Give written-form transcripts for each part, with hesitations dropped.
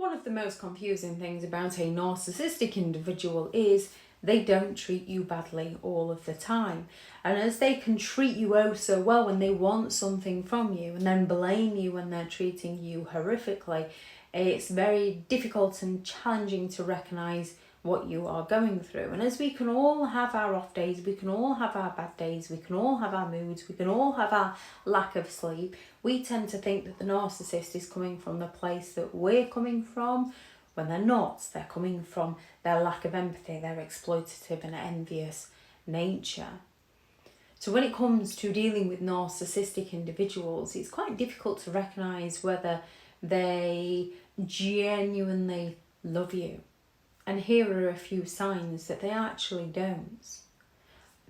One of the most confusing things about a narcissistic individual is they don't treat you badly all of the time. And as they can treat you oh so well when they want something from you and then blame you when they're treating you horrifically, it's very difficult and challenging to recognise what you are going through. And as we can all have our off days, we can all have our bad days, we can all have our moods, we can all have our lack of sleep, we tend to think that the narcissist is coming from the place that we're coming from, when they're not. They're coming from their lack of empathy, their exploitative and envious nature. So when it comes to dealing with narcissistic individuals, it's quite difficult to recognise whether they genuinely love you. And here are a few signs that they actually don't.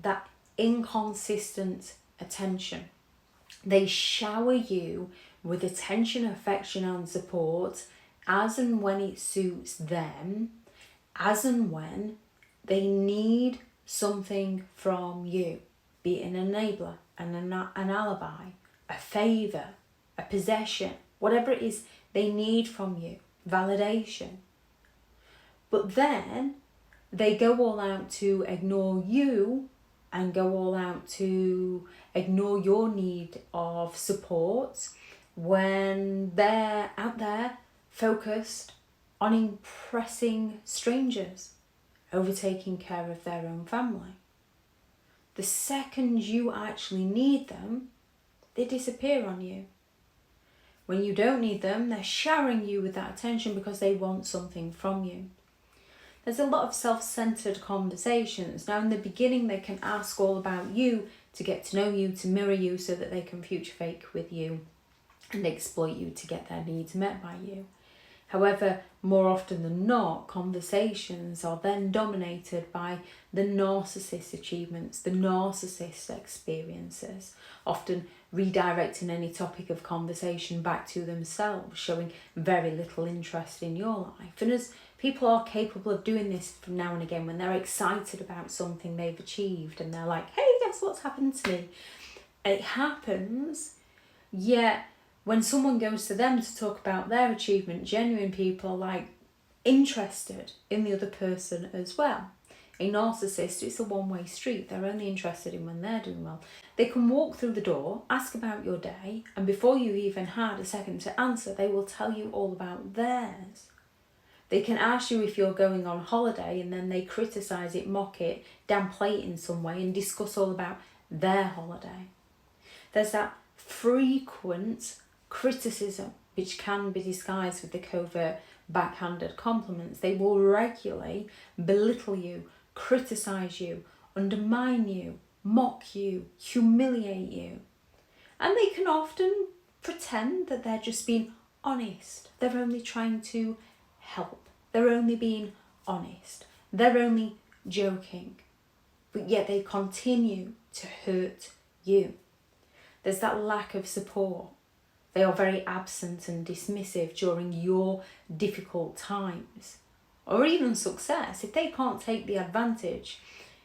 That inconsistent attention. They shower you with attention, affection and support as and when it suits them, as and when they need something from you, be it an enabler, an alibi, a favour, a possession, whatever it is they need from you, validation. But then they go all out to ignore you and go all out to ignore your need of support when they're out there focused on impressing strangers, over taking care of their own family. The second you actually need them, they disappear on you. When you don't need them, they're showering you with that attention because they want something from you. There's a lot of self-centered conversations. Now, in the beginning, they can ask all about you to get to know you, to mirror you so that they can future fake with you and exploit you to get their needs met by you. However, more often than not, conversations are then dominated by the narcissist achievements, the narcissist experiences, often redirecting any topic of conversation back to themselves, showing very little interest in your life. And as people are capable of doing this from now and again, when they're excited about something they've achieved and they're like, hey, guess what's happened to me? It happens, yet when someone goes to them to talk about their achievement, genuine people are like interested in the other person as well. A narcissist, it's a one-way street. They're only interested in when they're doing well. They can walk through the door, ask about your day, and before you even had a second to answer, they will tell you all about theirs. They can ask you if you're going on holiday and then they criticise it, mock it, downplay it in some way and discuss all about their holiday. There's that frequent criticism which can be disguised with the covert backhanded compliments. They will regularly belittle you, criticise you, undermine you, mock you, humiliate you. And they can often pretend that they're just being honest. They're only trying to help. They're only being honest. They're only joking. But yet they continue to hurt you. There's that lack of support. They are very absent and dismissive during your difficult times or even success. If they can't take the advantage,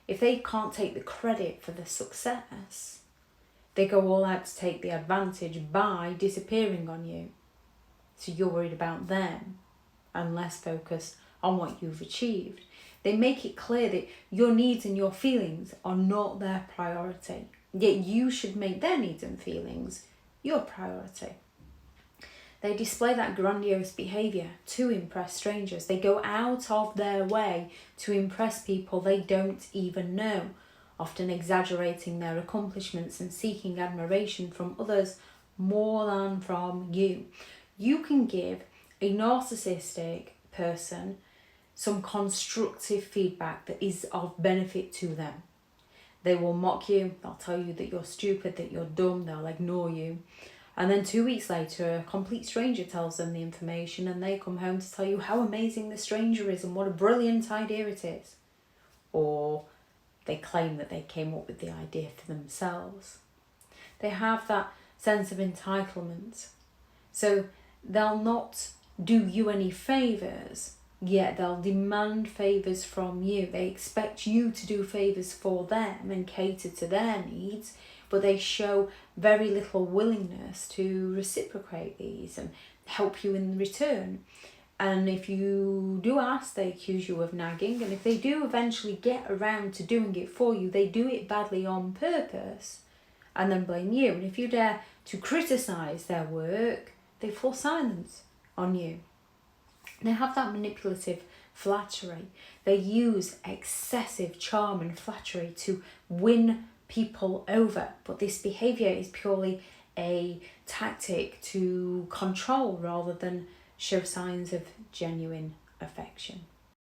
if they can't take the credit for the success, they go all out to take the advantage by disappearing on you. So you're worried about them and less focused on what you've achieved. They make it clear that your needs and your feelings are not their priority, yet you should make their needs and feelings your priority. They display that grandiose behaviour to impress strangers. They go out of their way to impress people they don't even know, often exaggerating their accomplishments and seeking admiration from others more than from you. You can give a narcissistic person some constructive feedback that is of benefit to them. They will mock you, they'll tell you that you're stupid, that you're dumb, they'll ignore you. And then 2 weeks later, a complete stranger tells them the information and they come home to tell you how amazing the stranger is and what a brilliant idea it is. Or they claim that they came up with the idea for themselves. They have that sense of entitlement. So they'll not do you any favours, yet they'll demand favours from you. They expect you to do favours for them and cater to their needs, but they show very little willingness to reciprocate these and help you in return. And if you do ask, they accuse you of nagging. And if they do eventually get around to doing it for you, they do it badly on purpose and then blame you. And if you dare to criticise their work, they fall silent on you. They have that manipulative flattery. They use excessive charm and flattery to win people over. But this behaviour is purely a tactic to control rather than show signs of genuine affection.